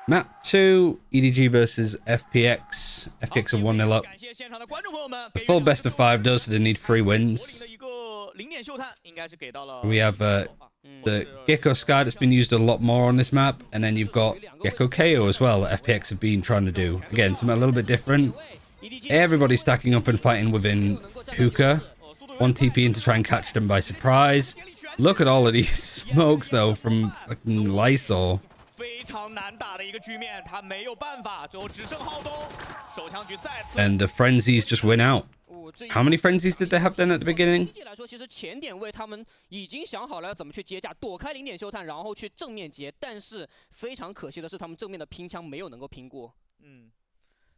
Map 2, EDG versus FPX. FPX are 1-0 up. The full best of 5 does, so they need 3 wins. We have the Gecko Sky that's been used a lot more on this map, and then you've got Gecko KO as well that FPX have been trying to do. Again, something a little bit different. Everybody's stacking up and fighting within Hookah. 1 TP in to try and catch them by surprise. Look at all of these smokes, though, from fucking Lysol. And the frenzies just win out. How many frenzies did they have then at the beginning?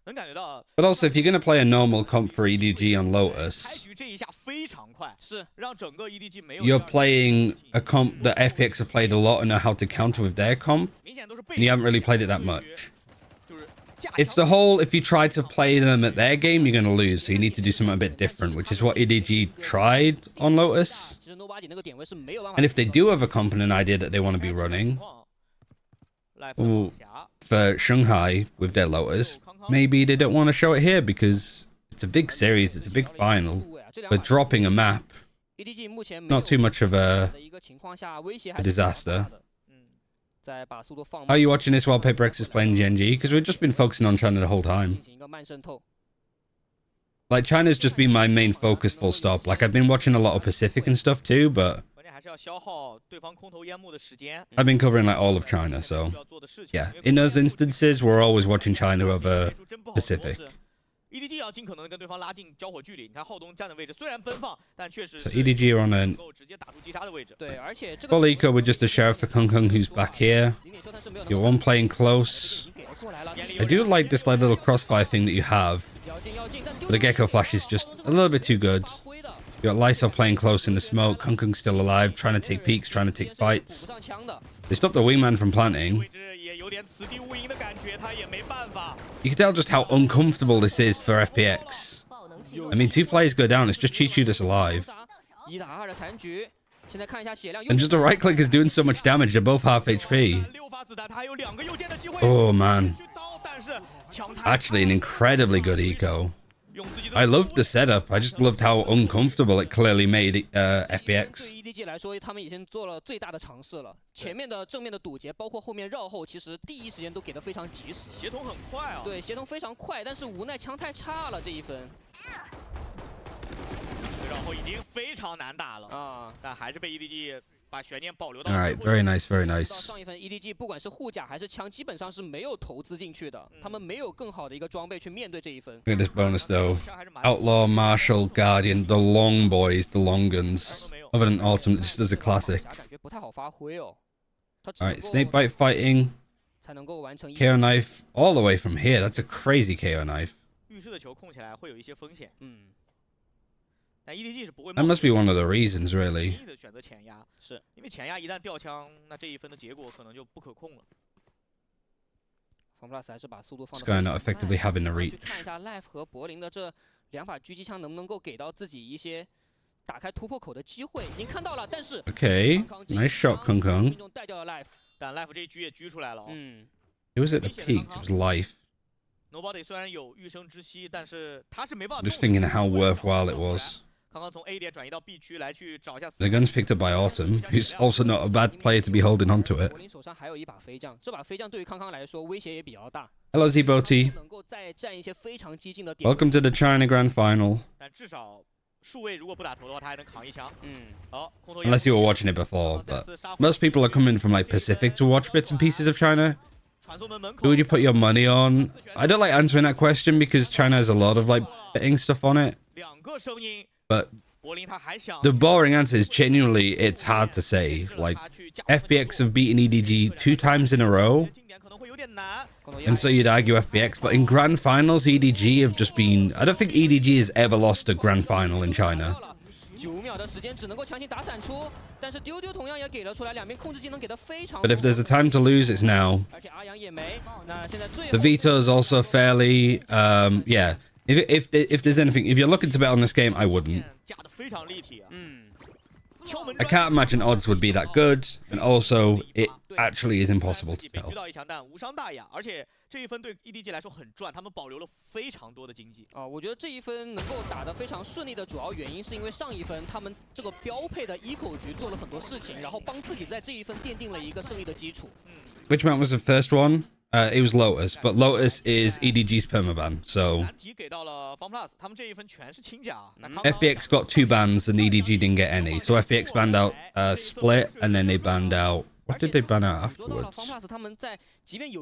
But also, if you're going to play a normal comp for EDG on Lotus, you're playing a comp that FPX have played a lot and know how to counter with their comp, and you haven't really played it that much. It's the whole, if you try to play them at their game, you're going to lose, so you need to do something a bit different, which is what EDG tried on Lotus. And if they do have a comp and an idea that they want to be running, for Shanghai with their Lotus, maybe they don't want to show it here because it's a big series, it's a big final. But dropping a map, not too much of a disaster. Are you watching this while FPX is playing GNG? Because we've just been focusing on China the whole time. Like, China's just been my main focus, full stop. Like, I've been watching a lot of Pacific and stuff too, but I've been covering like all of China, so yeah. In those instances, we're always watching China over Pacific. So EDG are on a full eco with just a Sheriff for Kung Kung who's back here. You're one playing close. I do like this like little crossfire thing that you have. But the Gecko Flash is just a little bit too good. You got Lysol playing close in the smoke. Kung Kung's still alive, trying to take peeks, trying to take fights. They stopped the wingman from planting. You can tell just how uncomfortable this is for FPX. I mean, 2 players go down, it's just Chichu that's alive. And just a right click is doing so much damage, they're both half HP. Oh man. Actually, an incredibly good eco. I loved the setup. I just loved how uncomfortable it clearly made FPX. All right, very nice, very nice. Look at this bonus though. Outlaw, Marshal, Guardian, the long boys, the long guns. Other than Autumn, just as a classic. Alright, Snakebite fighting. KO knife all the way from here. That's a crazy KO knife. That must be one of the reasons, really. This guy not effectively having the reach. Okay, nice shot, Kung Kung. It was at the peak, it was life. Just thinking how worthwhile it was. The gun's picked up by Autumn, who's also not a bad player to be holding onto it. Hello, Zboti. Welcome to the China Grand Final. Unless you were watching it before, but most people are coming from like Pacific to watch bits and pieces of China. Who would you put your money on? I don't like answering that question because China has a lot of like betting stuff on it. But the boring answer is genuinely, it's hard to say. Like, FPX have beaten EDG 2 times in a row. And so you'd argue FPX, but in grand finals, EDG have just been... I don't think EDG has ever lost a grand final in China. But if there's a time to lose, it's now. The veto is also fairly... yeah. If there's anything... If you're looking to bet on this game, I wouldn't. I can't imagine odds would be that good, and also it actually is impossible to tell. 这一分对 EDG 来说很赚，他们保留了非常多的经济。我觉得这一分能够打得非常顺利的主要原因，是因为上一分他们这个标配的eco局做了很多事情，然后帮自己在这一分奠定了一个胜利的基础。Which map was the first one? It was Lotus, but Lotus is EDG's permaban, so FPX got 2 bans and EDG didn't get any. So FPX banned out Split, and then they banned out. What did they ban out afterwards?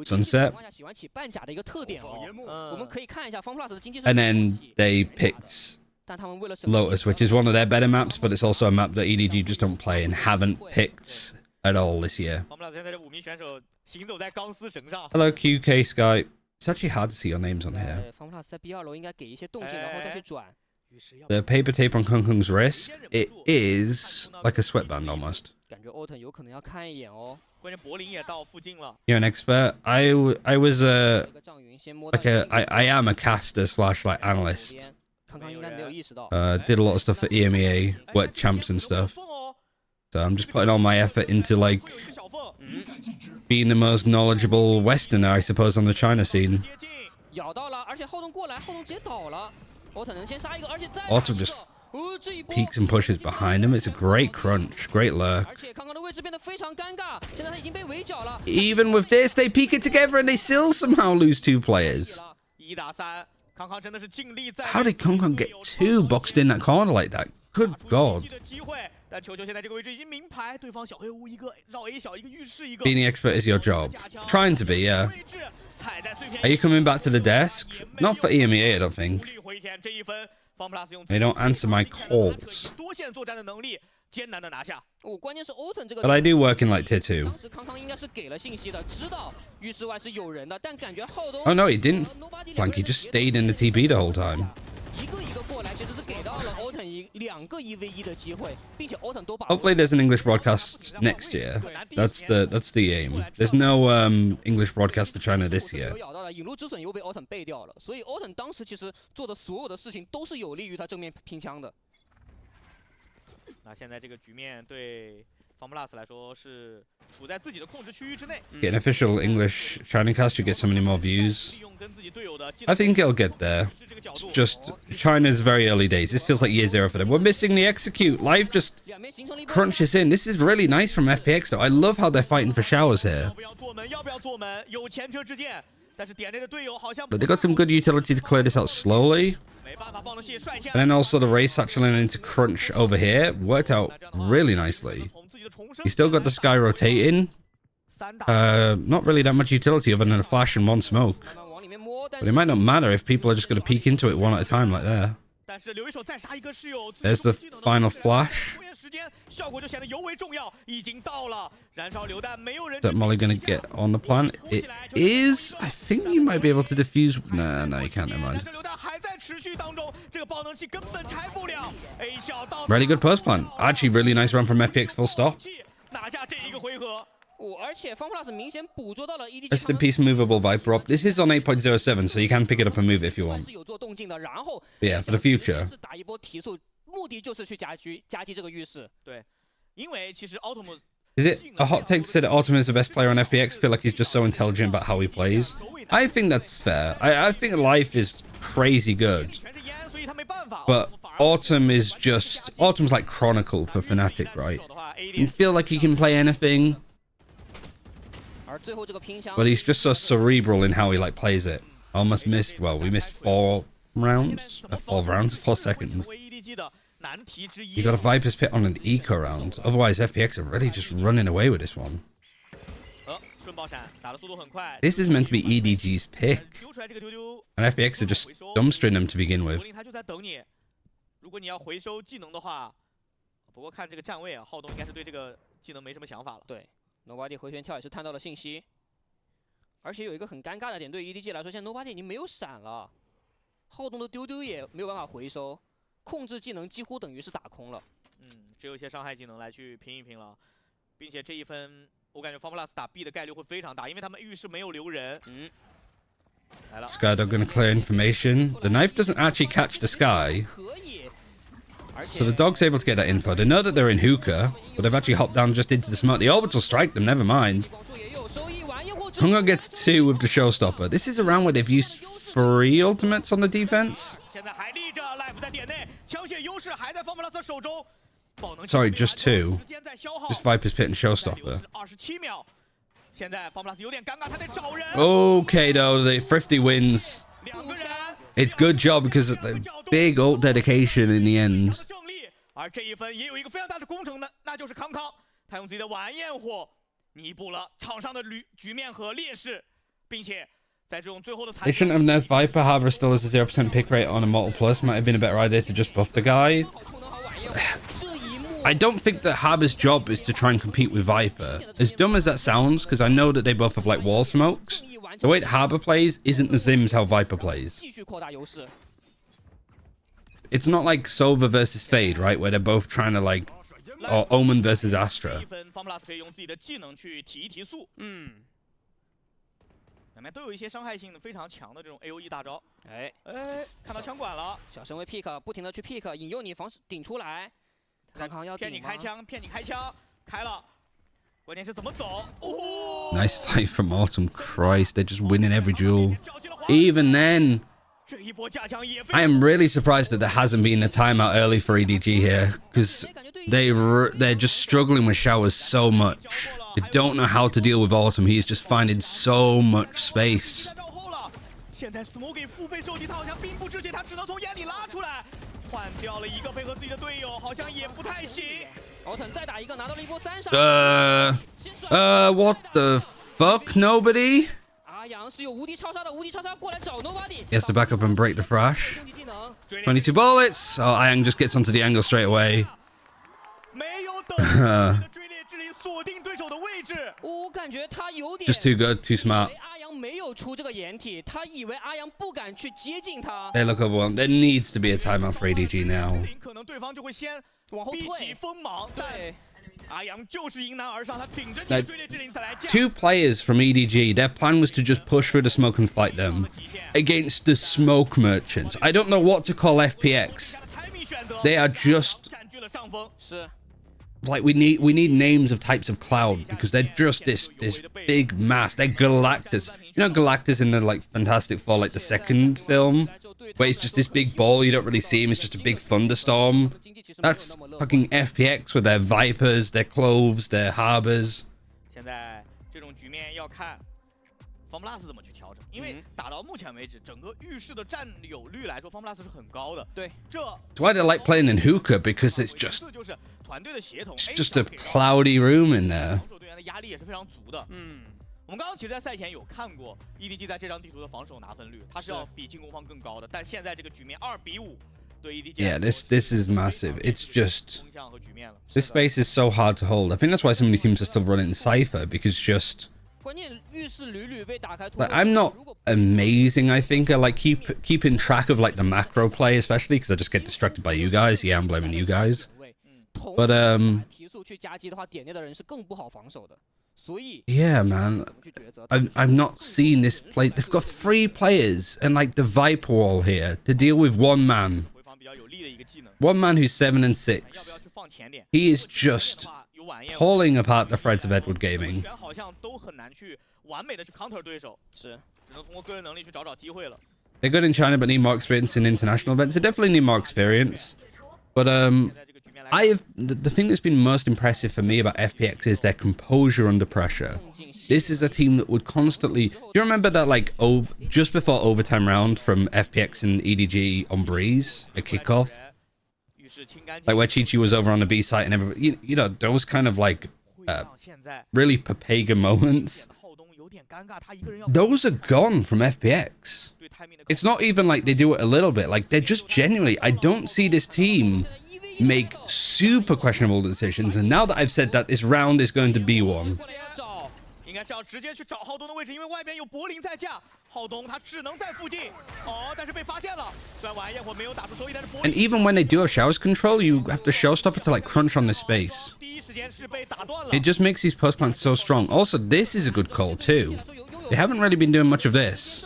Sunset. And then they picked Lotus, which is one of their better maps, but it's also a map that EDG just don't play and haven't picked at all this year. Hello, QK Skype. It's actually hard to see your names on here. The paper tape on Kung Kung's wrist, it is like a sweatband almost. You're an expert. I was I am a caster / like analyst. Did a lot of stuff at EMEA, worked champs and stuff. So I'm just putting all my effort into like being the most knowledgeable Westerner, I suppose, on the China scene. Autumn just peeks and pushes behind him. It's a great crunch, great lurk. Even with this, they peek it together and they still somehow lose 2 players. How did Kung Kung get 2 boxed in that corner like that? Good God. Being the expert is your job. Trying to be, yeah. Are you coming back to the desk? Not for EMEA, I don't think. They don't answer my calls. But I do work in like tier 2. Oh no, he didn't flank, he just stayed in the TP the whole time. Hopefully there's an English broadcast next year. That's the aim. There's no English broadcast for China this year. Get an official English China cast, you get so many more views. I think it'll get there. It's just China's very early days. This feels like year 0 for them. We're missing the execute. Live just crunches in. This is really nice from FPX though. I love how they're fighting for showers here. But they got some good utility to clear this out slowly. And then also the race actually into crunch over here worked out really nicely. You still got the sky rotating. Not really that much utility other than a flash and 1 smoke. But it might not matter if people are just going to peek into it one at a time like that. There's the final flash. Is that Molly going to get on the plant? It is. I think you might be able to defuse. Nah, no, you can't. Never mind. Really good post plant. Actually, really nice run from FPX full stop. Rest in peace, movable Viper up. This is on 8.07, so you can pick it up and move it if you want. But yeah, for the future. Is it a hot take to say that Autumn is the best player on FPX? I feel like he's just so intelligent about how he plays. I think that's fair. I think Life is crazy good. But Autumn is just... Autumn's like Chronicle for Fnatic, right? You feel like he can play anything. But he's just so cerebral in how he like plays it. Almost missed, well, we missed 4 rounds? 4 seconds. You got a Viper's Pit on an eco round. Otherwise, FPX are really just running away with this one. This is meant to be EDG's pick. And FPX are just dumpstering them to begin with. Nobody 回旋跳也是探到了信息，而且有一个很尴尬的点，对于 EDG 来说，现在 Nobody 已经没有闪了，好动的丢丢也没有办法回收，控制技能几乎等于是打空了。只有一些伤害技能来去拼一拼了，并且这一分我感觉 FunPlus 打 B 的概率会非常大，因为他们浴室没有留人。来了 Skydog gonna clear information. The knife doesn't actually catch the sky. So the dog's able to get that info. They know that they're in hookah, but they've actually hopped down just into the smoke. The orbital strike them, never mind. Hunger gets 2 with the showstopper. This is a round where they've used 3 ultimates on the defense. Sorry, just 2. Just Viper's Pit and showstopper. Okay, though, the Thrifty wins. It's good job because of the big ult dedication in the end. They shouldn't have nerfed Viper. However, still has a 0% pick rate on Immortal Plus. Might have been a better idea to just buff the guy. I don't think that Haber's job is to try and compete with Viper. As dumb as that sounds, because I know that they both have like wall smokes. The way that Haber plays isn't the same as how Viper plays. It's not like Sova versus Fade, right? Where they're both trying to like... Or Omen versus Astra. Nice fight from Autumn. Christ, they're just winning every duel. Even then, I am really surprised that there hasn't been a timeout early for EDG here, because they're just struggling with showers so much. They don't know how to deal with Autumn. He is just finding so much space. What the fuck? Nobody? He has to back up and break the thrash. 22 bullets. Oh, Ayang just gets onto the angle straight away. Just too good, too smart. They look overwhelmed. There needs to be a timeout for EDG now. Like, 2 players from EDG, their plan was to just push through the smoke and fight them against the smoke merchants. I don't know what to call FPX. They are just... Like, we need names of types of cloud, because they're just this big mass. They're Galactus. You know Galactus in the like Fantastic Four, like the second film, where it's just this big ball, you don't really see him, it's just a big thunderstorm. That's fucking FPX with their Vipers, their Cloves, their Harbors. That's why they like playing in hookah, because it's just a cloudy room in there. Yeah, this is massive. It's just... This space is so hard to hold. I think that's why so many teams are still running Cypher, because just... Like, I'm not amazing, I think. I like keeping track of like the macro play, especially because I just get distracted by you guys. Yeah, I'm blaming you guys. But yeah, man, I've not seen this play. They've got 3 players and like the Viper wall here to deal with one man. One man who's 7 and 6. He is just pulling apart the threads of Edward Gaming. They're good in China, but need more experience in international events. They definitely need more experience. But the thing that's been most impressive for me about FPX is their composure under pressure. This is a team that would constantly... Do you remember that like just before overtime round from FPX and EDG on Breeze, a kickoff? Like where Chi-Chi was over on the B site and everybody, you know, those kind of like really Papega moments. Those are gone from FPX. It's not even like they do it a little bit. Like they're just genuinely, I don't see this team make super questionable decisions. And now that I've said that, this round is going to be one. And even when they do have showers control, you have to showstopper to like crunch on the space. It just makes these post plants so strong. Also, this is a good call too. They haven't really been doing much of this.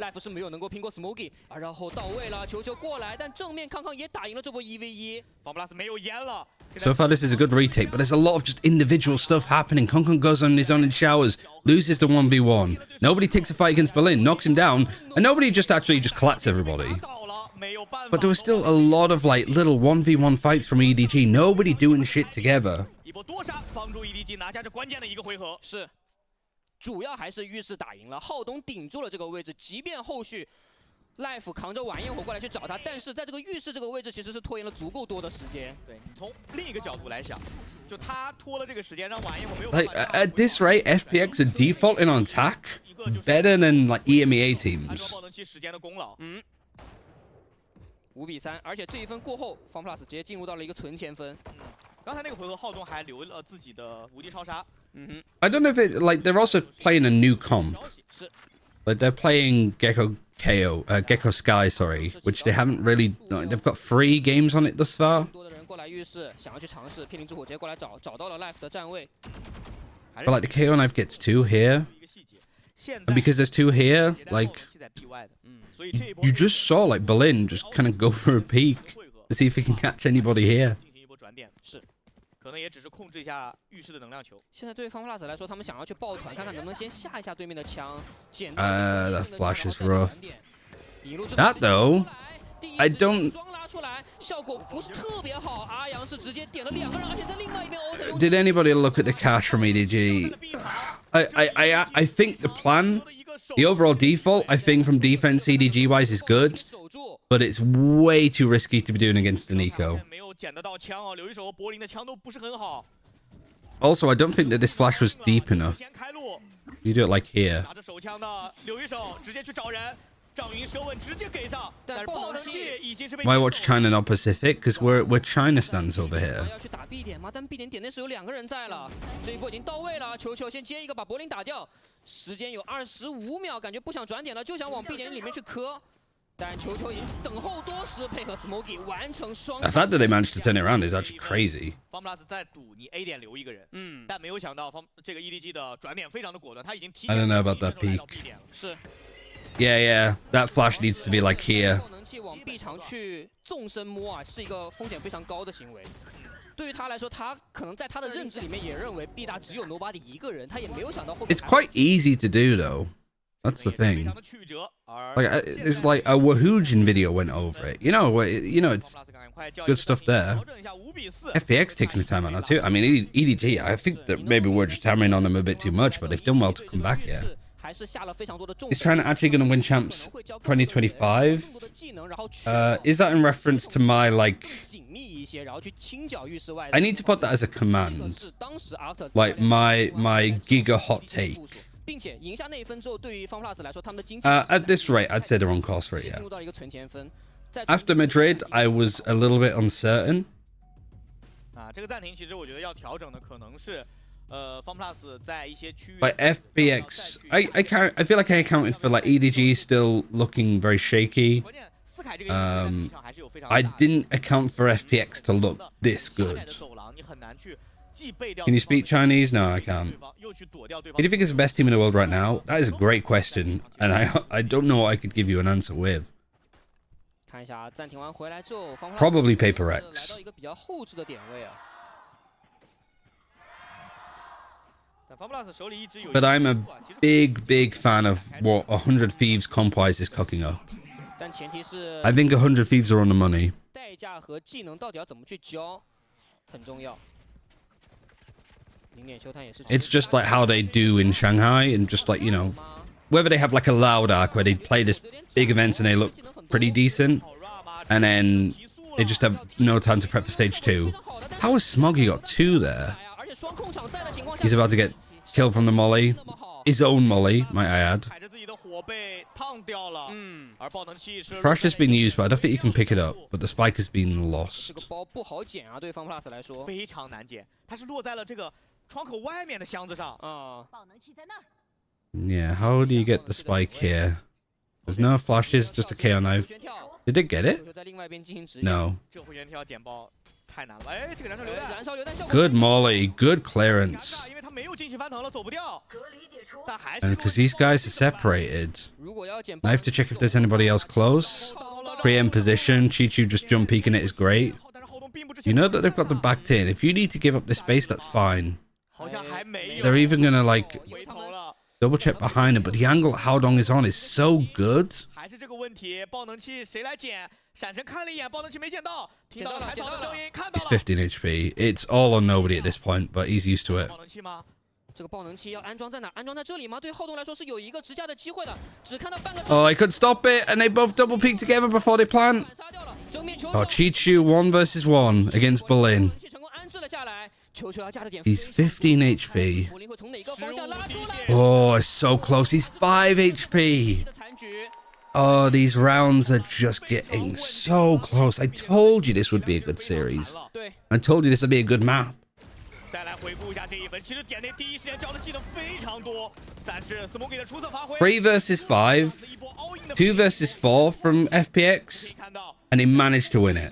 ，Life 是没有能够拼过 Smoky， 然后到位了，球过来，但正面康康也打赢了这波1v1。防 plus 没有烟了。 So far, this is a good retake, but there's a lot of just individual stuff happening. Konkon goes on his own in showers, loses the 1v1. Nobody takes a fight against Berlin, knocks him down, and nobody just collapses everybody. But there was still a lot of like little 1v1 fights from EDG. Nobody doing shit together. 一波多杀帮助 EDG 拿下这关键的一个回合。是，主要还是浴室打赢了，浩东顶住了这个位置，即便后续 Life 扛着晚焰火过来去找他，但是在这个浴室这个位置其实是拖延了足够多的时间。对你从另一个角度来想，就他拖了这个时间，让晚焰火没有。Like at this rate, FPX are defaulting on attack better than like EMEA teams. 爆能器时间的功劳。5比3，而且这一分过后，FunPlus 直接进入到了一个存钱分。刚才那个回合，浩东还留了自己的无敌超杀。I don't know if it like they're also playing a new comp. 是。 Like they're playing Gecko Sky, sorry, which they haven't really. They've got 3 games on it thus far. 多的人过来浴室，想要去尝试，片林之火直接过来找到了 Life 的站位。 But like the KO knife gets 2 here, and because there's 2 here, like you just saw like Berlin just kind of go for a peek to see if he can catch anybody here. 是，可能也只是控制一下浴室的能量球。现在对方 FunPlus 来说，他们想要去抱团，看看能不能先下一下对面的枪，捡到 That flash is rough. 一路 That though, I don't. 双拉出来，效果不是特别好。阿阳是直接点了2个人，而且在另外一边 Did anybody look at the cash from EDG? I think the plan, the overall default, I think from defense EDG wise is good, but it's way too risky to be doing against an eco. 没有捡得到枪哦，留一手柏林的枪都不是很好。 Also, I don't think that this flash was deep enough. 先开路， You do it like here. 拿着手枪的留一手直接去找人。 赵云舌吻直接给上，但是爆能器已经是被。 Why watch China not Pacific? Because we're China stands over here. 要去打 B 点吗？但 B 点点内是有2个人在了，这一波已经到位了。球先接一个把柏林打掉，时间有25秒，感觉不想转点了，就想往 B 点里面去磕。但球已经等候多时，配合 Smoky 完成双。The fact that they managed to turn it around is actually crazy. FunPlus 在赌你 A 点留一个人，但没有想到这个 EDG 的转点非常的果断，他已经提前 I don't know about that peak. 是。 Yeah, that flash needs to be like here. 爆能器往 B 场去纵深摸啊，是一个风险非常高的行为。对于他来说，他可能在他的认知里面也认为 B 大只有 Nobody 一个人，他也没有想到后面。 It's quite easy to do though. That's the thing. Like, there's like a Wahoojan video went over it. You know, it's good stuff there. FPX taking the time out now too. I mean, EDG. I think that maybe we're just hammering on them a bit too much, but they've done well to come back here. Is China actually going to win champs 2025? Is that in reference to my like? I need to put that as a command. Like my giga hot take. At this rate, I'd say they're on course right, yeah. After Madrid, I was a little bit uncertain. 这个暂停其实我觉得要调整的可能是FunPlus 在一些区域 Like FPX, I feel like I accounted for like EDG still looking very shaky. I didn't account for FPX to look this good. Can you speak Chinese? No, I can't. Who do you think is the best team in the world right now? That is a great question, and I don't know what I could give you an answer with. Probably Paper X. But I'm a big fan of what 100 Thieves comp-wise is cooking up. I think 100 Thieves are on the money. It's just like how they do in Shanghai, and just like, you know, whether they have like a loud arc where they play this big events and they look pretty decent, and then they just have no time to prep for stage 2. How has Smoggy got 2 there? He's about to get killed from the molly. His own molly, might I add. Thrash has been used, but I don't think you can pick it up. But the spike has been lost. Yeah, how do you get the spike here? There's no flashes, just a KO knife. Did it get it? No. 太难了。哎，这个燃烧榴弹，Good molly, good clearance. 因为他没有进气翻腾了，走不掉。但还是 And because these guys are separated, I have to check if there's anybody else close. Pre-em position, Chi-Chu just jump peeking it is great. You know that they've got the backed in. If you need to give up this space, that's fine. They're even gonna like double check behind him, but the angle Hao Dong is on is so good. It's 15 HP. It's all on nobody at this point, but he's used to it. 这个爆能器要安装在哪？安装在这里吗？对浩东来说是有一个直架的机会的，只看到半个。Oh, I could stop it, and they both double peek together before they plant. Oh, Chi-Chu 1 versus 1 against Berlin. He's 15 HP. Oh, it's so close. He's 5 HP. Oh, these rounds are just getting so close. I told you this would be a good series. I told you this would be a good map. 再来回顾一下这一分，其实点内第一时间交的技能非常多，但是 Smoky 的出色发挥。3 versus 5, 2 versus 4 from FPX, and he managed to win it.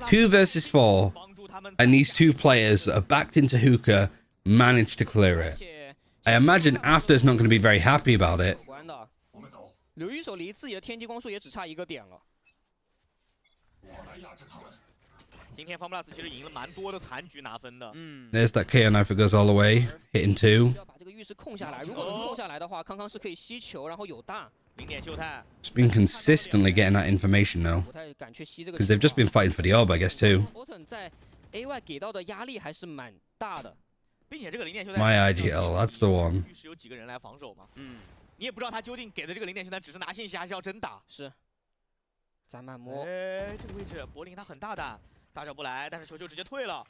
2 versus 4, and these two players that are backed into hookah managed to clear it. I imagine After's not going to be very happy about it. 刘一手离自己的天际光束也只差一个点了。今天 FunPlus 其实赢了蛮多的残局拿分的。There's that KO knife that goes all the way, hitting 2. 需要把这个浴室控下来，如果能控下来的话，康康是可以吸球，然后有大。零点秀探。It's been consistently getting that information now. 不太敢去吸这个。Because they've just been fighting for the orb, I guess, too. Orton 在 AY 给到的压力还是蛮大的。并且这个零点秀探。My IGL, that's the one. 浴室有几个人来防守嘛？你也不知道他究竟给的这个零点秀探只是拿信息还是要真打。是。再慢摸。哎，这个位置柏林他很大胆。 大招不来，但是球直接退了。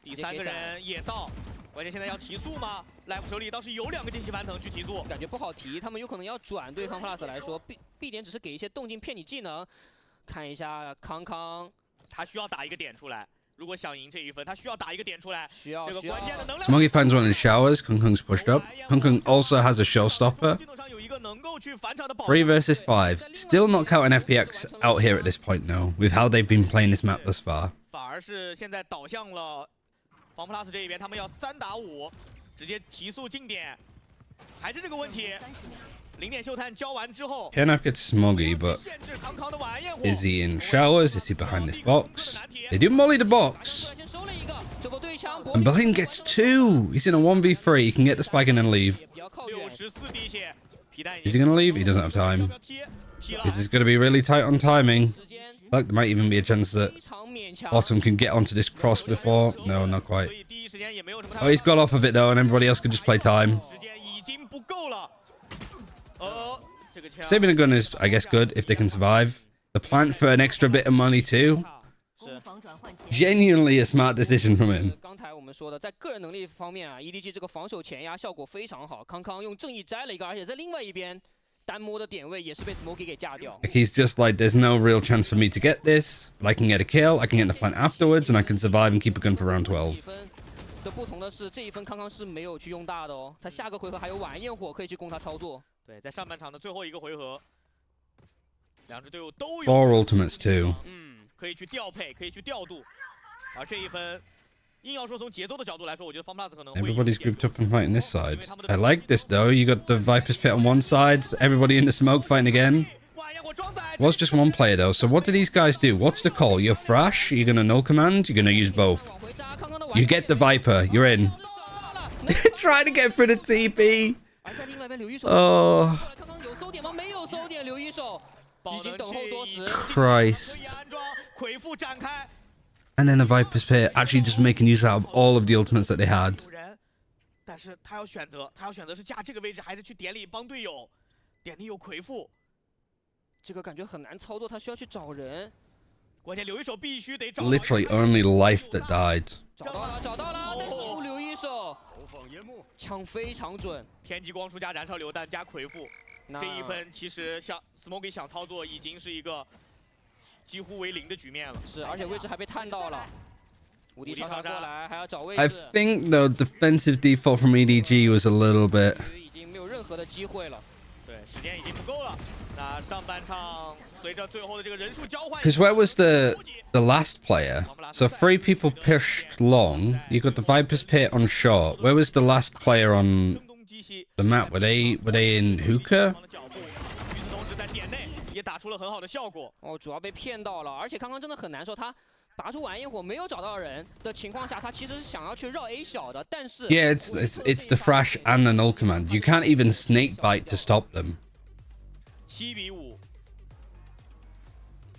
第3个人也到，关键现在要提速吗 ？Life 手里倒是有2个进气翻腾去提速，感觉不好提，他们有可能要转。对方 Plus 来说 ，B 点只是给一些动静骗你技能。看一下康康，他需要打一个点出来。如果想赢这一分，他需要打一个点出来。需要这个关键的能量。 Smoggy finds one in the showers. Kung Kung's pushed up. Kung Kung also has a showstopper. 3 versus 5. Still not counting FPX out here at this point, no, with how they've been playing this map thus far. 反而是现在导向了FunPlus 这一边，他们要3打5，直接提速进点，还是这个问题。零点秀探交完之后 KO knife gets Smoggy, but is he in showers? Is he behind this box? They do molly the box. And Berlin gets 2. He's in a 1v3. He can get the spike and then leave. Is he going to leave? He doesn't have time. This is going to be really tight on timing. Look, there might even be a chance that Autumn can get onto this cross before. No, not quite. Oh, he's got off of it though, and everybody else could just play time. Saving a gun is, I guess, good if they can survive. The plant for an extra bit of money too. Genuinely a smart decision from him. 刚才我们说的，在个人能力方面啊 ，EDG 这个防守前压效果非常好。康康用正义摘了一个，而且在另外一边单摸的点位也是被 Smoky 给架掉。Like he's just like, there's no real chance for me to get this, but I can get a kill, I can get the plant afterwards, and I can survive and keep a gun for round 12. 的不同的是，这一分康康是没有去用大的哦，他下个回合还有晚焰火可以去供他操作。对，在上半场的最后一个回合，两支队伍都有 4 ultimates too. 可以去调配，可以去调度。而这一分，硬要说从节奏的角度来说，我觉得 FunPlus 可能会 Everybody's grouped up and fighting this side. I like this though. You got the Viper's Pit on one side, everybody in the smoke fighting again. Was just one player though, so what do these guys do? What's the call? You're Thrash? You're gonna null command? You're gonna use both. You get the Viper, you're in. Trying to get through the TP. Oh. Christ. And then a Viper's Pit, actually just making use out of all of the ultimates that they had. 但是他要选择是架这个位置，还是去点里帮队友？点里有魁父，这个感觉很难操作，他需要去找人。关键留一手必须得找。Literally only life that died. 找到了，但是留一手，枪非常准。天际光束加燃烧榴弹加魁父，这一分其实像 Smoky 想操作已经是一个几乎为0的局面了。是，而且位置还被探到了。无敌超杀过来，还要找位置。I think the defensive default from EDG was a little bit. 已经没有任何的机会了。对，时间已经不够了。那上半场随着最后的这个人数交换 Because where was the last player? So 3 people pushed long. You got the Viper's Pit on short. Where was the last player on the map? Were they in hookah? 与此同时，在点内也打出了很好的效果。哦，主要被骗到了，而且刚刚真的很难受。他拔出晚焰火没有找到人的情况下，他其实是想要去绕 A 小的，但是 Yeah, it's the Thrash and the Null command. You can't even snake bite to stop them. 7比5，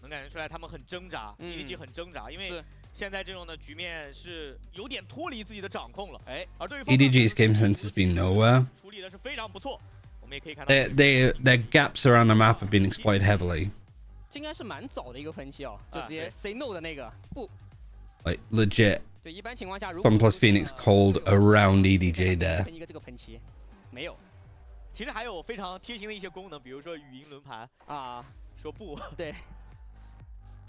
能感觉出来他们很挣扎，EDG 很挣扎，因为现在这种的局面是有点脱离自己的掌控了。哎，而对方 EDG's game sense has been nowhere. 处理的是非常不错，我们也可以看到 Their gaps around the map have been exploited heavily. 这应该是蛮早的一个分期哦，就直接 say no 的那个不。Like legit. 对，一般情况下，如果 FunPlus Phoenix called around EDG there. 一个这个喷漆没有。其实还有非常贴心的一些功能，比如说语音轮盘啊，说不。对。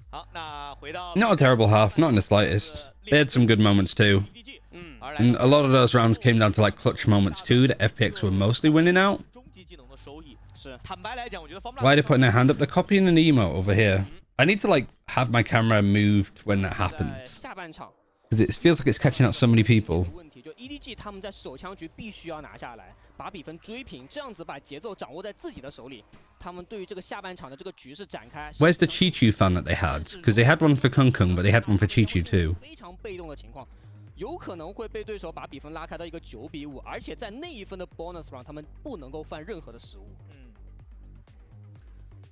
好，那回到 Not a terrible half, not in the slightest. They had some good moments too. And a lot of those rounds came down to like clutch moments too that FPX were mostly winning out. 终极技能的收益是坦白来讲，我觉得 Why are they putting their hand up? They're copying an emote over here. I need to like have my camera moved when that happens. 下半场。Because it feels like it's catching out so many people. 问题就 EDG 他们在手枪局必须要拿下来，把比分追平，这样子把节奏掌握在自己的手里。他们对于这个下半场的这个局势展开。Where's the Chichu fan that they had? Because they had one for Kung Kung, but they had one for Chichu too. 非常被动的情况，有可能会被对手把比分拉开到一个9比5，而且在那一分的 bonus round， 他们不能够犯任何的失误。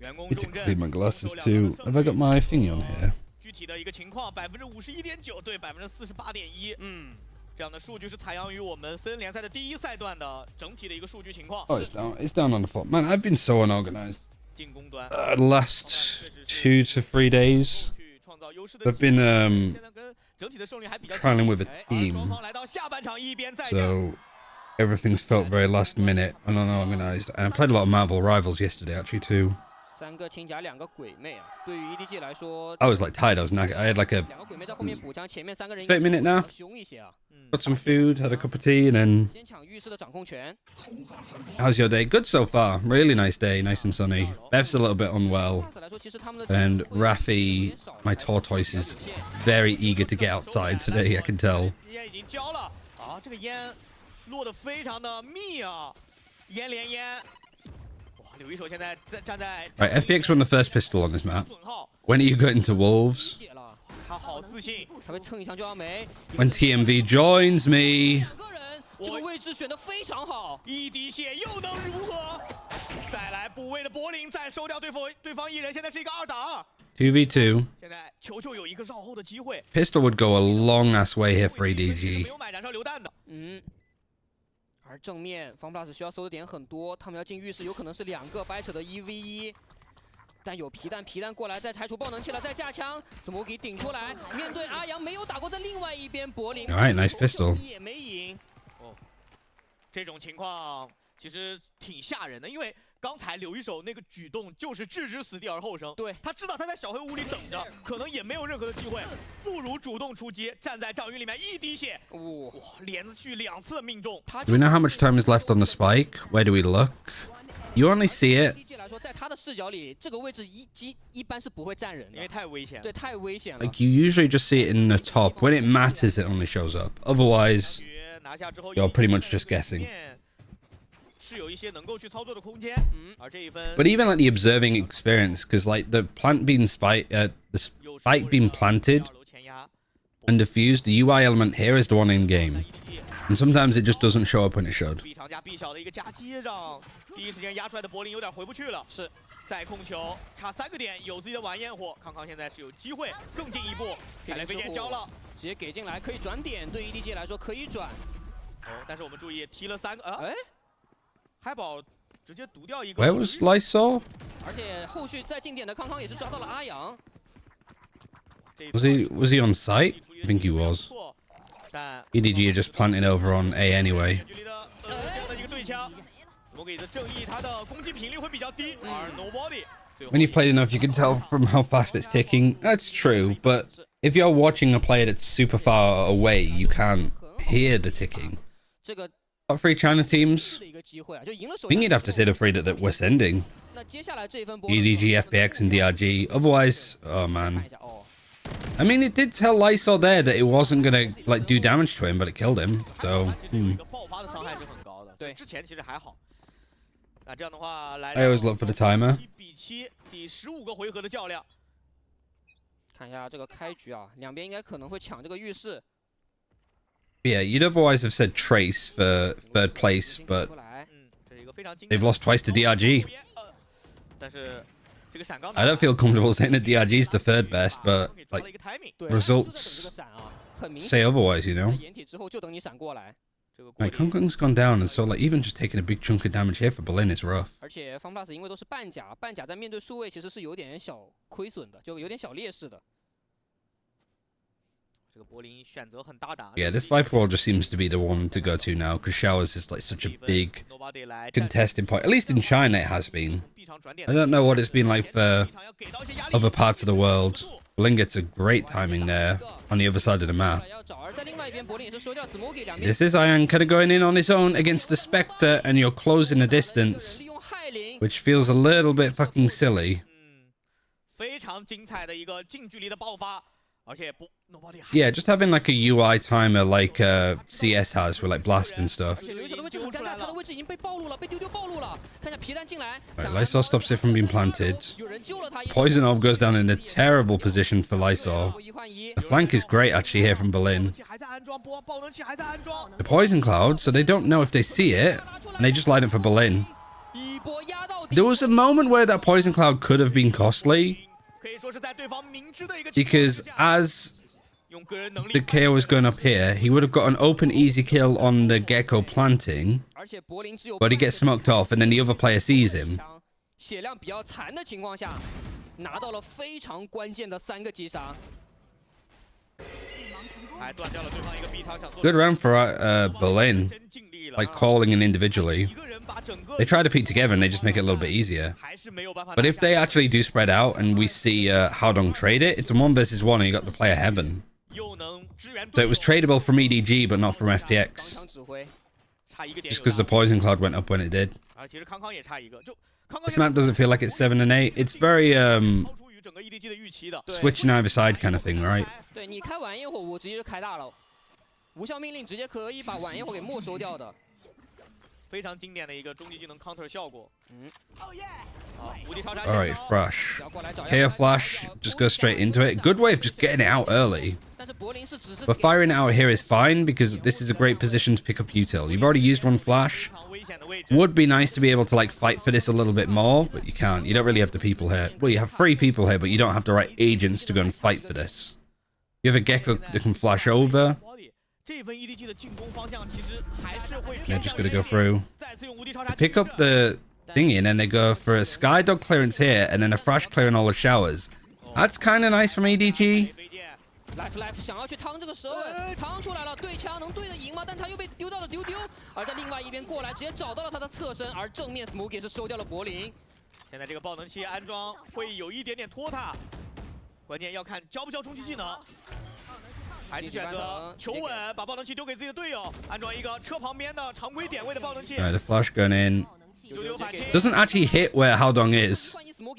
Need to clean my glasses too. Have I got my thingy on here? 具体的一个情况，51.9%对48.1%。这样的数据是采样于我们森联赛的第一赛段的整体的一个数据情况。Oh, it's down. It's down on the floor. Man, I've been so unorganized. 进攻端。The last 2 to 3 days, I've been trialing with a team, so everything's felt very last minute and unorganized. And I played a lot of Marvel Rivals yesterday actually too. 3个轻甲2个鬼魅啊，对于 EDG 来说 I was like tired. I was knackered. I had like a 2个鬼魅在后面补枪，前面3个人 30 minute now. 凶一些啊。Got some food, had a cup of tea, and then. 先抢浴室的掌控权。 How's your day? Good so far. Really nice day, nice and sunny. Bev's a little bit unwell, and Rafi, my tortoise, is very eager to get outside today. I can tell. 烟已经交了啊，这个烟落得非常的密啊，烟连烟。 Right, FPX won the first pistol on this map. When are you going to Wolves? When TMV joins me. 这个位置选得非常好。一滴血又能如何？再来补位的柏林，再收掉对方一人，现在是一个2打2。2v2. 现在球球有一个绕后的机会。 Pistol would go a long ass way here for EDG. 没有买燃烧榴弹的。而正面 FunPlus 需要搜的点很多，他们要进浴室，有可能是2个掰扯的1v1。但有皮蛋过来，再拆除爆能器了，再架枪 ，Smoky 顶出来，面对阿阳没有打过，在另外一边柏林 Alright, nice pistol. 也没赢。哦，这种情况其实挺吓人的，因为刚才留一手那个举动就是置之死地而后生。对，他知道他在小黑屋里等着，可能也没有任何的机会，不如主动出击，站在障云里面一滴血，哇，连续2次的命中。Do we know how much time is left on the spike? Where do we look? You only see it. EDG 来说，在他的视角里，这个位置一般是不会站人的，因为太危险。对，太危险了。Like you usually just see it in the top. When it matters, it only shows up. Otherwise, you're pretty much just guessing. 是有一些能够去操作的空间，而这一分。But even like the observing experience, because like the plant being the spike being planted and diffused, the UI element here is the one in game, and sometimes it just doesn't show up when it should. B 长加 B 小的一个夹击，让第一时间压出来的柏林有点回不去了。是，再控球，差3个点，有自己的晚焰火，康康现在是有机会更进一步。凯雷飞剑交了，直接给进来，可以转点，对 EDG 来说可以转。哦，但是我们注意踢了3个，哎。 海宝直接毒掉一个。 Where was Lysol? 而且后续再进点的康康也是抓到了阿阳。Was he on site? I think he was. EDG are just planting over on A anyway. When you've played enough, you can tell from how fast it's ticking. That's true, but if you're watching a player that's super far away, you can't hear the ticking. top 3 China teams. 的一个机会啊，就赢了首 I think you'd have to say the 3 that we're sending. 那接下来这一分 EDG, FPX, and DRG. Otherwise, oh 看 man. 一下哦， I mean, it did tell Lysol there that it wasn't gonna like do damage to him, but it killed him. So, 其实有一个爆发的伤害是很高的，对之前其实还好。那这样的话，来 I always look for the timer. 7比7，第15个回合的较量。看一下这个开局啊，两边应该可能会抢这个浴室。 Yeah, you'd otherwise have said Trace for 3rd place, but 出来，这是一个非常经 they've 典的 lost twice to DRG. 但是这个闪钢 I don't feel comfortable saying that DRG is the 3rd best, but 给抓了 like 一个 timing。对 results 就在等这个闪啊，很明 say 显， otherwise, you know. 掩体之后就等你闪过来。 这个 Like Hong Kong's gone down, and so like even just taking a big chunk of damage here for Berlin is rough. 而且方 plus 因为都是半甲，半甲在面对数位其实是有点小亏损的，就有点小劣势的。 这个柏林选择很大胆。 Yeah, this Viper Wall just seems to be the one to go to now, because Showers is like such a big contesting point. At least in China it has been. I don't know what it's been like for other parts of the world. Berlin gets a great timing there on the other side of the map. 要找，而在另外一边，柏林也是收掉 Smoky 两边。 This is Iron kind of going in on his own against the Spectre, and you're closing the distance, 利用害灵， which feels a little bit fucking silly. 非常精彩的一个近距离的爆发，而且不 ，nobody Yeah, just having like a UI timer like CS has with like blast and stuff. 而且留守的位置很尴尬，他的位置已经被暴露了，被丢丢暴露了。看一下皮蛋进来， Right, Lysol stops it from being planted. 有人救了他。 Poison Orb goes down in a terrible position for Lysol. 1换1， The flank is great actually here from Berlin. 还在安装，爆能器还在安装。 The Poison Cloud, so they don't know if they see it, and they just light it for Berlin. 一波压到底。 There was a moment where that Poison Cloud could have been costly, 可以说是在对方明知的一个 because as 用个人能力 the KO was going up here, he would have got an open easy kill on the Gecko planting, 而且柏林只有 but he gets smoked off, and then the other player sees him. 血量比较残的情况下，拿到了非常关键的3个击杀。 还断掉了对方一个 B 场想做 Good round for Berlin, 真尽力了 like calling in individually. 一个人把整个 They try to peek together and they just make it a little bit easier. 还是没有办法 But if they actually do spread out and we see Haodong trade it, it's a 1 versus 1 and you got the player Heaven. 又能支援 So it was tradable from EDG but not from 刚 FPX. 强指挥，差一个点 Just because the Poison Cloud went up when it did. 啊其实康康也差一个就康康 This map doesn't feel like it's 7 and 8. It's very 超出于整个 EDG 的预期的 switching either side kind of thing, right? 对你开晚焰火，我直接就开大了，无效命令直接可以把晚焰火给没收掉的。 非常经典的一个终极技能 counter 效果 嗯，好无敌超杀 Alright, Flash. 要过来找 KO Flash, just go straight into it. Good way of just getting it out early. 但是柏林是只是 But firing it out here is fine because this is a great position to pick up util. You've already used 1 Flash. 非常危险的位置 Would be nice to be able to like fight for this a little bit more, but you can't. You don't really have the people here. Well, you have 3 people here, but you don't have the right agents to go and fight for this. You have a Gecko that can flash over. 这份 EDG 的进攻方向其实还是会 They're 偏 just 向 gonna 于 go through. 再次用无敌超杀 Pick up the thingy and then they go for a Skydog clearance here and then a Flash clearing all the showers. That's kind of nice from EDG. 飞剑 Life 想要去趟这个蛇尾，趟出来了，对枪能对得赢吗？但他又被丢到了丢丢，而在另外一边过来直接找到了他的侧身，而正面 Smoke 也是收掉了柏林。现在这个爆能器安装会有一点点拖沓，关键要看交不交终极技能，还是选择求稳，把爆能器丢给自己的队友，安装一个车旁边的常规点位的爆能器。 Right, the Flash gun in. 丢丢反击， Doesn't actually hit where Haodong is.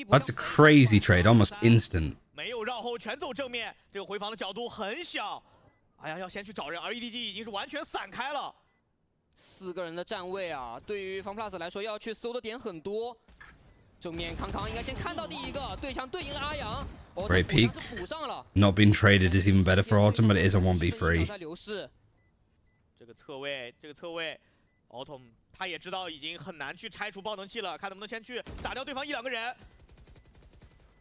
That's a crazy trade, almost instant. 没有绕后，全走正面，这个回防的角度很小。哎呀，要先去找人，而 EDG 已经是完全散开了。 4个人的站位啊，对于方 plus 来说要去搜的点很多。正面康康应该先看到第一个，对枪对赢了阿阳， Great peek. 是补上了。 Not being traded is even better for Autumn, but it is a 1v3. 在流逝，这个侧位 ，Autumn 他也知道已经很难去拆除爆能器了，看能不能先去打掉对方1、2个人。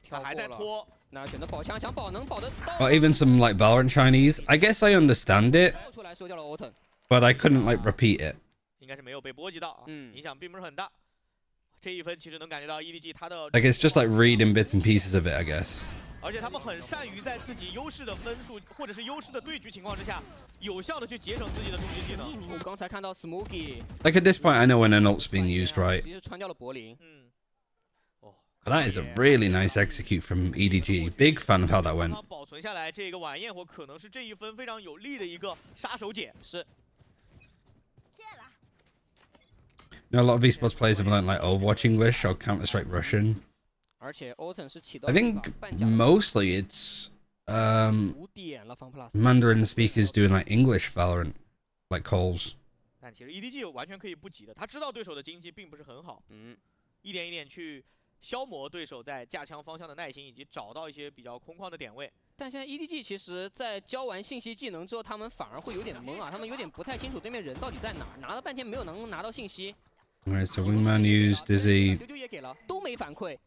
他还在拖，那选择保枪，想保能保得到。 Or even some like Valorant Chinese. I guess I understand it, 爆出来收掉了 Autumn。 but I couldn't like repeat it. 应该是没有被波及到啊，嗯影响并不是很大。这一分其实能感觉到 EDG 他的， Like it's just like reading bits and pieces of it, I guess. 而且他们很善于在自己优势的分数或者是优势的对局情况之下，有效的去节省自己的终极技能。我刚才看到 Smoky Like at this point, I know when an ult's being used, right? 直接穿掉了柏林。嗯，哦， But that is a really nice execute from EDG. Big fan of how that went. 保存下来这个晚焰火可能是这一分非常有利的一个杀手锏。是。You know, a lot of esports players have learned like Overwatch English or Counter-Strike Russian. 而且 Oten 是起到 I 了一 think 把半甲的 mostly it's 5点了 FunPlus。 Mandarin speakers doing like English Valorant, like calls. 但其实 EDG 完全可以不急的，他知道对手的经济并不是很好，一点一点去消磨对手在架枪方向的耐心，以及找到一些比较空旷的点位。但现在 EDG 其实在交完信息技能之后，他们反而会有点懵啊，他们有点不太清楚对面人到底在哪儿，拿了半天没有能拿到信息。 Alright, so Wingman used Dizzy. 丢丢也给了，都没反馈。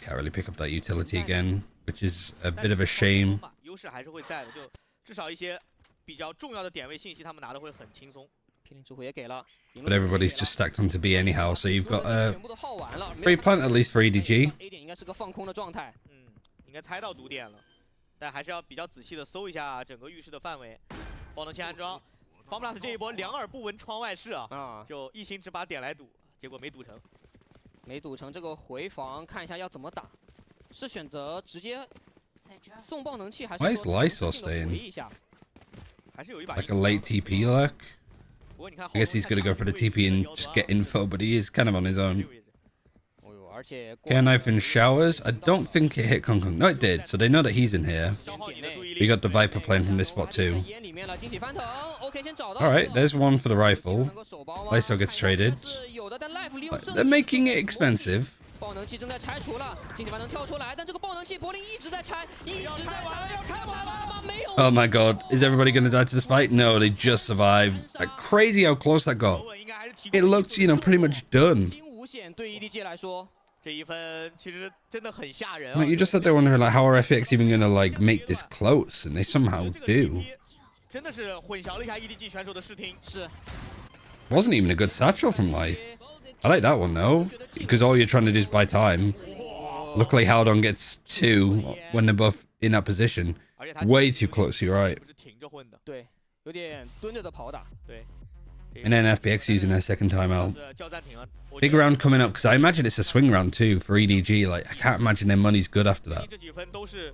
Can't really pick up that utility again, which is a bit of a shame. 优势还是会在的，就至少一些比较重要的点位信息，他们拿的会很轻松。霹雳之虎也给了， But everybody's just stacked onto B anyhow, so you've got 全部都耗完了。 free plant at least for EDG. A 点应该是个放空的状态。应该猜到毒点了，但还是要比较仔细的搜一下整个浴室的范围。爆能器安装 ，FunPlus 这一波两耳不闻窗外事啊，就一心只把点来赌，结果没赌成。没赌成这个回防，看一下要怎么打，是选择直接送爆能器，还是 Why is 说 Lysol 尝试性地 staying? 回一下？还是有一把 Like a late TP lurk. I guess he's gonna go for the TP and just get info, but he is kind of on his own. Care knife in showers. I don't think it hit Kong Kong. No, it did. So they know that he's in here. We got the Viper playing from this spot too. Alright, there's one for the rifle. Lysol gets traded. They're making it expensive. 爆能器正在拆除了，惊喜凡能跳出来，但这个爆能器柏林一直在拆，一直在拆，要拆完了吗？没有。Oh my god, is everybody gonna die to this fight? No, they just survived. Like crazy how close that got. It looked, you know, pretty much done. 惊无险对 EDG 来说，这一分其实真的很吓人。 Like you just said, they're wondering like how are FPX even gonna like make this close, and they somehow do. 真的是混淆了一下 EDG 选手的视听。是。 Wasn't even a good satchel from Life. I like that one though, because all you're trying to do is buy time. Luckily, Haldon gets 2 when they're both in that position. Way too close, you're right. 对，有点蹲着的跑打。对。 And then FPX using their second timeout. Big round coming up, because I imagine it's a swing round too for EDG. Like, I can't imagine their money's good after that. 这几分都是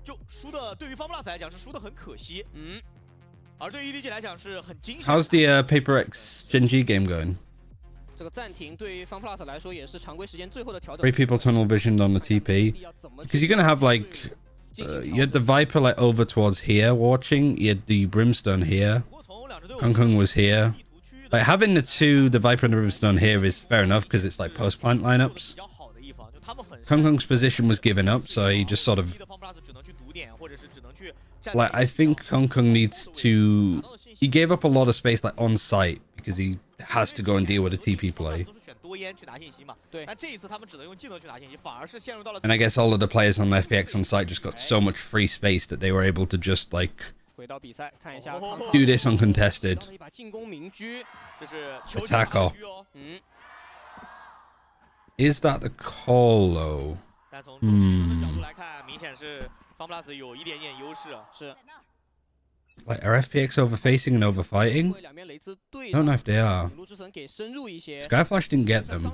就输的，对于 FunPlus 来讲是输的很可惜。而对于 EDG 来讲是很惊喜。 How's the Paper X Gen G game going? 这个暂停对于 FunPlus 来说也是常规时间最后的调整。 3 people tunnel visioned on the TP. Because you're gonna have like, you had the Viper like over towards here watching. You had the Brimstone here. Kong Kong was here. Like having the Viper and the Brimstone here is fair enough because it's like post plant lineups. Kong Kong's position was given up, so he just sort of. Like I think Kong Kong needs to. He gave up a lot of space like on site because he has to go and deal with a TP play. And I guess all of the players on FPX on site just got so much free space that they were able to just like do this uncontested. Attack off. Is that the call though? Like, are FPX overfacing and overfighting? I don't know if they are. Skyflash didn't get them.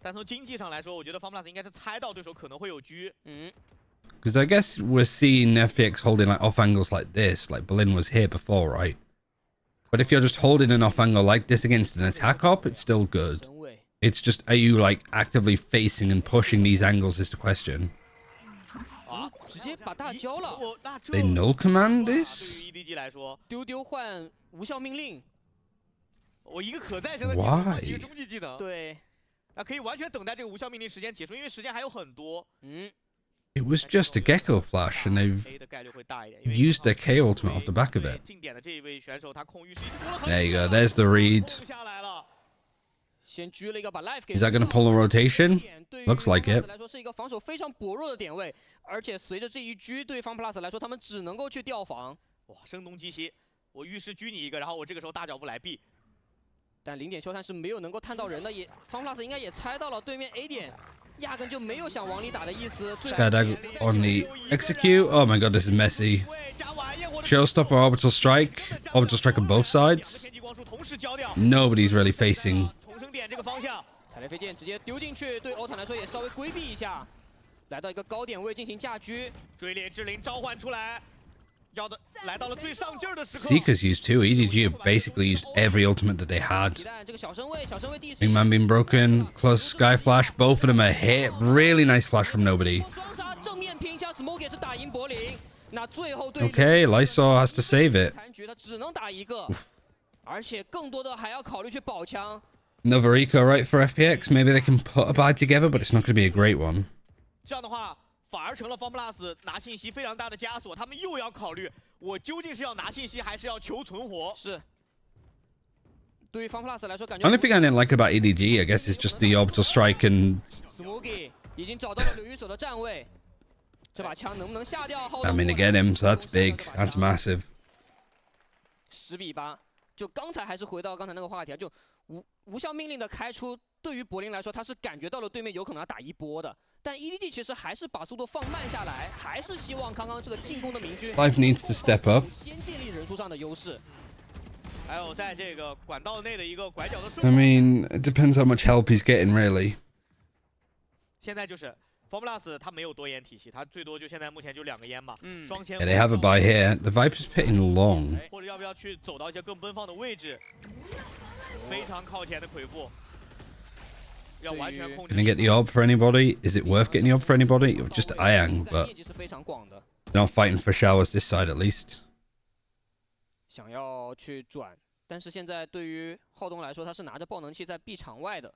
但从经济上来说，我觉得 FunPlus 应该是猜到对手可能会有狙。Because I guess we're seeing FPX holding like off angles like this, like Berlin was here before, right? But if you're just holding an off angle like this against an attack op, it's still good. It's just, are you like actively facing and pushing these angles is the question. They null command this? Why? 可以完全等待这个无效命令时间结束，因为时间还有很多。It was just a Gecko flash, and they've used their K ultimate off the back of it. There you go. There's the read. Is that going to pull a rotation? Looks like it. 来说是一个防守非常薄弱的点位，而且随着这一狙，对方 FunPlus 来说，他们只能够去调防。哇，声东击西，我浴室狙你一个，然后我这个时候大脚步来避。 但零点修探是没有能够探到人的，也 FunPlus 应该也猜到了对面 A 点压根就没有想往里打的意思。Skydag on the execute. Oh my god, this is messy. Showstopper, orbital strike on both sides. Nobody's really facing. 踩雷飞剑直接丢进去，对欧坦来说也稍微规避一下，来到一个高点位进行架狙。追猎之灵召唤出来。要的来到了最上劲儿的时刻。 Seeker's used too. EDG have basically used every ultimate that they had. 皮蛋这个小身位第Big Man being broken, close sky flash, both of them are hit. Really nice flash from nobody. 双杀正面拼枪 ，Smoke 也是打赢柏林。那最后对 Okay, Lysol has to save it. 残局他只能打一个，而且更多的还要考虑去保枪。 Another eco right for FPX. Maybe they can put a buy together, but it's not going to be a great one. 这样的话，反而成了 FunPlus 拿信息非常大的枷锁。他们又要考虑，我究竟是要拿信息，还是要求存活？是。对于 FunPlus 来说，感觉 Only thing I didn't like about EDG, I guess, is just the orbital strike and. Smoky 已经找到了刘玉手的站位，这把枪能不能下掉？ I mean, to get him, so that's big. That's massive. 10比8，就刚才还是回到刚才那个话题啊，就无效命令的开出，对于柏林来说，他是感觉到了对面有可能要打一波的。但 EDG 其实还是把速度放慢下来，还是希望刚刚这个进攻的明军 Life needs to step up. 先建立人数上的优势。还有在这个管道内的一个拐角的顺 I 风。 mean, it depends how much help he's getting, really. 现在就是 FunPlus 他没有多烟体系，他最多就现在目前就2个烟嘛。双前 Yeah, they have a buy here. The Viper's pitting long. 或者要不要去走到一些更奔放的位置？非常靠前的魁父，要完全控制。 Gonna get the orb for anybody? Is it worth getting the orb for anybody? Just Ayang, but 面积是非常广的， they're not fighting for showers this side at least. 想要去转，但是现在对于浩东来说，他是拿着爆能器在 B 场外的。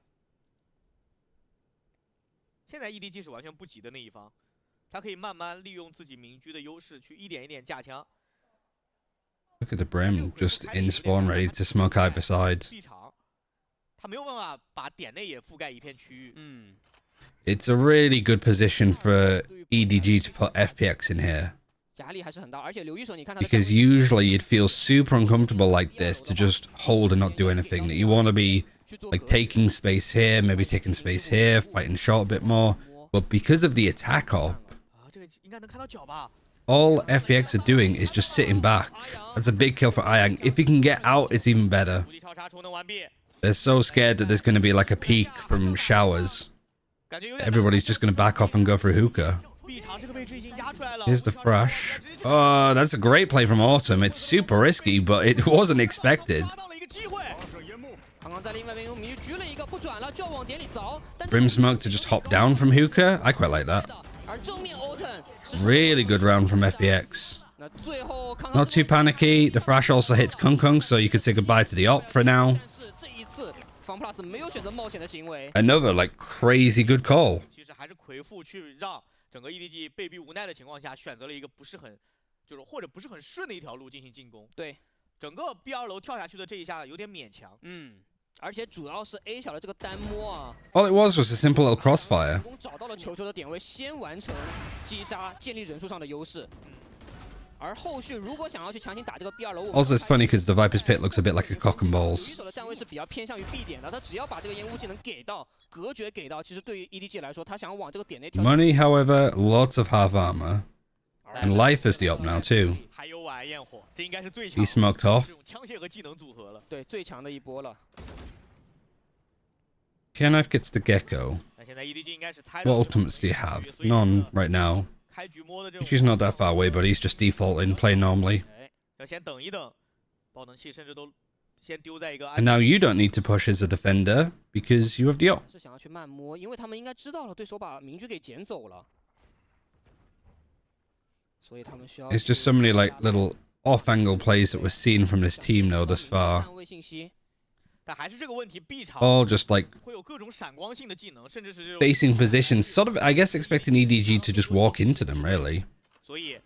现在 EDG 是完全不急的那一方，他可以慢慢利用自己民居的优势，去一点一点架枪。 Look at the Brim, just in spawn, ready to smoke either side. B 场，他没有办法把点内也覆盖一片区域。It's a really good position for EDG to put FPX in here. 压力还是很大，而且刘一手，你看他的 Because usually you'd feel super uncomfortable like this to just hold and not do anything. That you want to be like taking space here, maybe taking space here, fighting short a bit more. But because of the attack op, 啊，这个应该能看到脚吧？ all FPX are doing is just sitting back. That's a big kill for Ayang. If he can get out, it's even better. 无敌超杀充能完毕， They're so scared that there's going to be like a peak from showers. 感觉有点。 Everybody's just going to back off and go through hookah. B 场这个位置已经压出来了。 Here's the fresh. Oh, that's a great play from Autumn. It's super risky, but it wasn't expected. 拿到了一个机会。刚刚在另外一边用谜局了一个不转了，就要往点里凿。但 Brim smoke to just hop down from hookah. I quite like that. 而正面 Autumn 是 Really good round from FPX. 那最后康 Not too panicky. The fresh also hits Kung Kung, so you could say goodbye to the op for now. 但是这一次 FunPlus 没有选择冒险的行为。 Another like crazy good call. 其实还是魁父去让整个 EDG 被逼无奈的情况下，选择了一个不是很，就是或者不是很顺的一条路进行进攻。对，整个 B2楼跳下去的这一下有点勉强。而且主要是 A 小的这个单摸啊， All it was a simple little crossfire. 成功找到了球球的点位，先完成击杀，建立人数上的优势。而后续如果想要去强行打这个 B2楼， Also, it's funny because the Viper's pit looks a bit like a cock and 一 balls. 手的站位是比较偏向于 B 点的，他只要把这个烟雾技能给到，隔绝给到，其实对于 EDG 来说，他想要往这个点内跳。 Money, however, lots of half armor. And life is the op now too. 还有晚焰火，这应该是最强 He smoked off. 这种枪械和技能组合了。对，最强的一波了。 Knife gets the gecko. 那现在 EDG 应该是猜 What 到 ultimates do you have? None right now. 开局摸的这种， She's not that far away, but he's just defaulting, playing normally. 要先等一等，爆能器甚至都先丢在一个 And now you don't need to push as a defender because you have the op. 是想要去慢摸，因为他们应该知道了对手把明狙给捡走了，所以他们需要。 It's just so many like little off-angle plays that we're seeing from this team though thus far. 站位信息，但还是这个问题 ，B 场 All just like 会有各种闪光性的技能，甚至是这种 facing positions, sort of, I guess, expecting EDG to just walk into them, really. 所以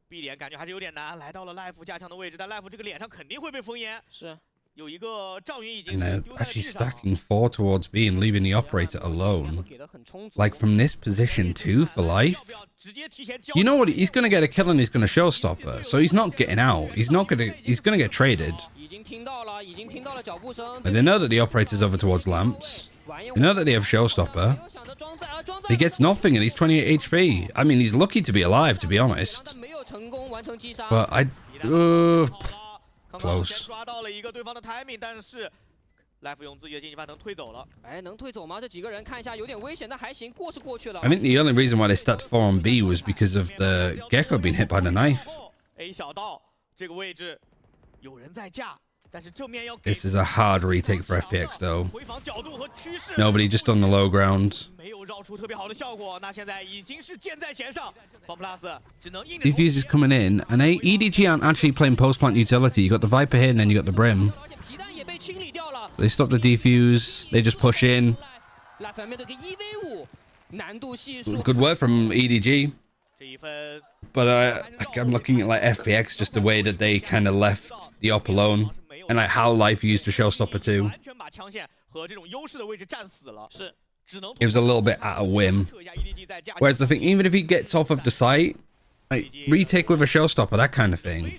B 点感觉还是有点难。来到了 Life 架枪的位置，但 Life 这个脸上肯定会被封烟。是有一个赵云已经 And 是 they're 丢在了 actually 地上。 stacking 4 towards B and leaving the operator alone. 给的很充足。 Like from this position too for life. 要不要直接提前交 You know what? He's gonna get a kill and he's gonna showstopper. So he's not getting out. He's gonna get traded. 已经听到了，已经听到了脚步声。 But they know that the operator's over towards lamps. They know that they have showstopper. 没有想着装载啊，装载。 He gets nothing and he's 28 HP. I mean, he's lucky to be alive, to be honest. 但没有成功完成击杀。 But I... 好了，刚刚 Close 先抓到了一个对方的 timing，但是 Life 用自己的晋级范能推走了。哎，能退走吗？这几个人看一下有点危险，但还行，过去了。 I think the only reason why they stuck 4 on B was because of the Gecko being hit by the knife. A 小道这个位置有人在架。 This is a hard retake for FPX though. 回防角度和趋势 Nobody just on the low ground. 没有绕出特别好的效果。那现在已经是箭在弦上 ，FunPlus 只能硬着。 Defuse is coming in, and EDG aren't actually playing post plant utility. You got the Viper here, and then you got the Brim. They stop the defuse. They just push in. Good work from EDG. But I'm looking at like FPX, just the way that they kind of left the op alone, and like how Life used a showstopper too. It was a little bit at a whim. Whereas the thing, even if he gets off of the site, like retake with a showstopper, that kind of thing.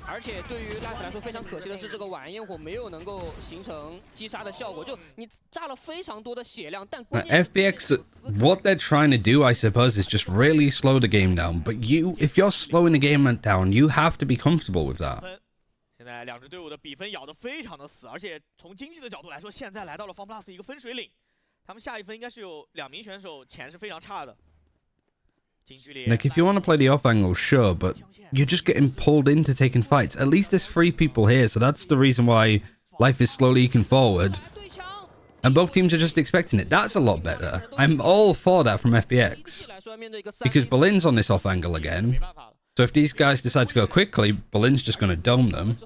而且对于 Life 来说非常可惜的是，这个晚安焰火没有能够形成击杀的效果，就你炸了非常多的血量，但关键 FPX, what they're trying to do, I suppose, is just really slow the game down. But if you're slowing the game down, you have to be comfortable with that. 现在两支队伍的比分咬得非常的死，而且从经济的角度来说，现在来到了 FunPlus 一个分水岭，他们下一分应该是有2名选手钱是非常差的。 Like, if you want to play the off angle, sure, but you're just getting pulled into taking fights. At least there's 3 people here, so that's the reason why Life is slowly eking forward. And both teams are just expecting it. That's a lot better. I'm all for that from FPX. Because Berlin's on this off angle again. So if these guys decide to go quickly, Berlin's just going to dome them.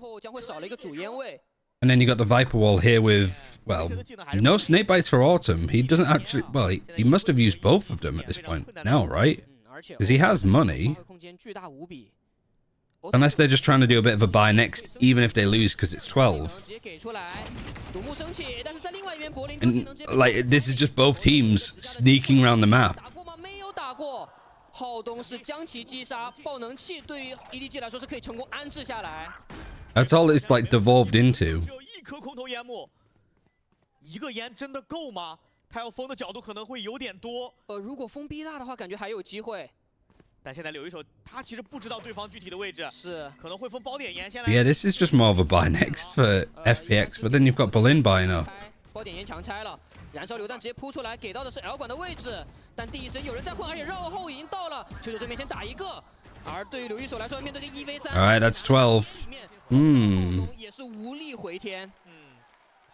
And then you got the Viper wall here with, well, no snake bites for Autumn. He doesn't actually, well, he must have used both of them at this point now, right? Because he has money. Unless they're just trying to do a bit of a buy next, even if they lose, because it's 12. And, like, this is just both teams sneaking around the map. 浩东是将其击杀，爆能器对于 EDG 来说是可以成功安置下来。That's all it's like devolved into. 只有一颗空投烟幕，一个烟真的够吗？他要封的角度可能会有点多。如果封 B 大的话，感觉还有机会。但现在柳一手他其实不知道对方具体的位置，是可能会封包点烟。现在 Yeah, this is just more of a buy next for FPX, but then you've got Berlin buying up. 包点烟强拆了，燃烧榴弹直接扑出来，给到的是 L 管的位置，但第一时间有人在混，而且绕后已经到了，球球这边先打一个。而对于柳一手来说，面对个1v3， All right, that's 12. 也是无力回天。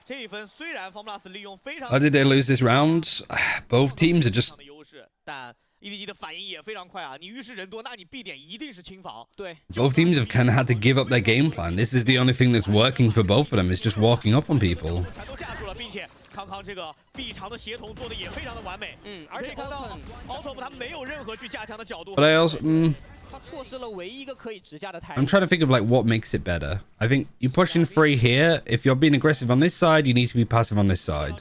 这一分虽然 FunPlus 利用非常 How did they lose this round? Both teams are just 优势，但 EDG 的反应也非常快啊！你遇事人多，那你必点一定是清防。对 both teams have kind of had to give up their game plan. This is the only thing that's working for both of them, is just walking up on people. 全都架住了，并且康康这个臂长的协同做的也非常的完美。而且看到 Autumn 他没有任何去加强的角度。 But I also, 他错失了唯一一个可以直架的台。 I'm trying to think of like what makes it better. I think you push in free here. If you're being aggressive on this side, you need to be passive on this side.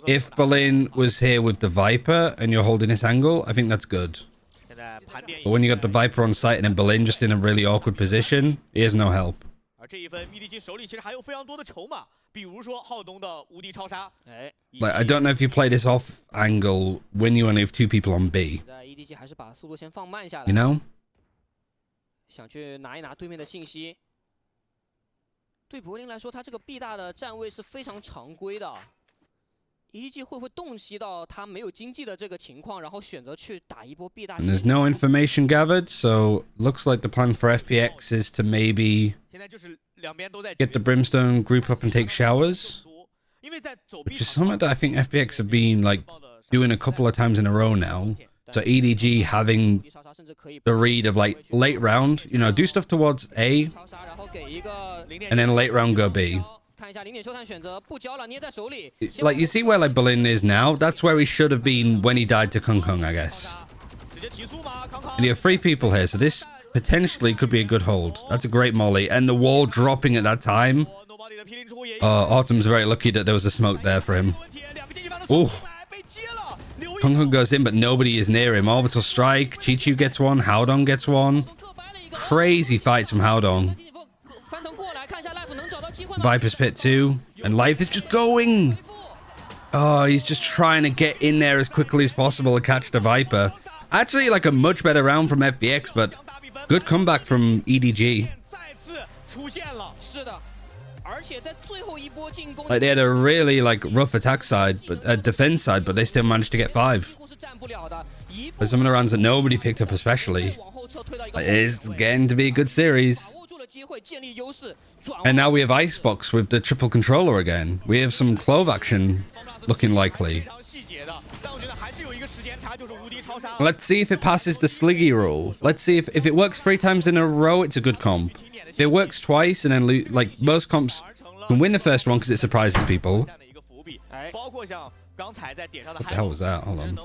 If Berlin was here with the Viper and you're holding this angle, I think that's good. But when you got the Viper on site and then Berlin just in a really awkward position, he has no help. 而这一分 EDG 手里其实还有非常多的筹码，比如说浩东的无敌超杀。Like, I don't know if you play this off angle when you only have 2 people on B. EDG 还是把速度先放慢下来。 You know? 想去拿一拿对面的信息。对柏林来说，他这个 B 大的站位是非常常规的。EDG 会不会洞悉到他没有经济的这个情况，然后选择去打一波 B 大？ And there's no information gathered, so looks like the plan for FPX is to maybe get the Brimstone group up and take showers. Which is something that I think FPX have been like doing a couple of times in a row now. So EDG having the read of like late round, you know, do stuff towards A, and then late round go B. Like, you see where like Berlin is now? That's where he should have been when he died to Kung Kung, I guess. And you have 3 people here, so this potentially could be a good hold. That's a great molly. And the wall dropping at that time. Autumn's very lucky that there was a smoke there for him. Ooh. Kung Kung goes in, but nobody is near him. Orbital strike. Chichu gets one. Haodong gets one. Crazy fights from Haodong. Viper's pit too. And Life is just going. Oh, he's just trying to get in there as quickly as possible to catch the Viper. Actually, like a much better round from FPX, but good comeback from EDG. Like, they had a really like rough attack side, but defense side, but they still managed to get 5. There's some of the rounds that nobody picked up especially. It is getting to be a good series. And now we have Icebox with the triple controller again. We have some Clove action looking likely. Let's see if it passes the Sliggy rule. Let's see if it works 3 times in a row, it's a good comp. If it works twice and then like most comps can win the first one because it surprises people. What the hell was that? Hold on.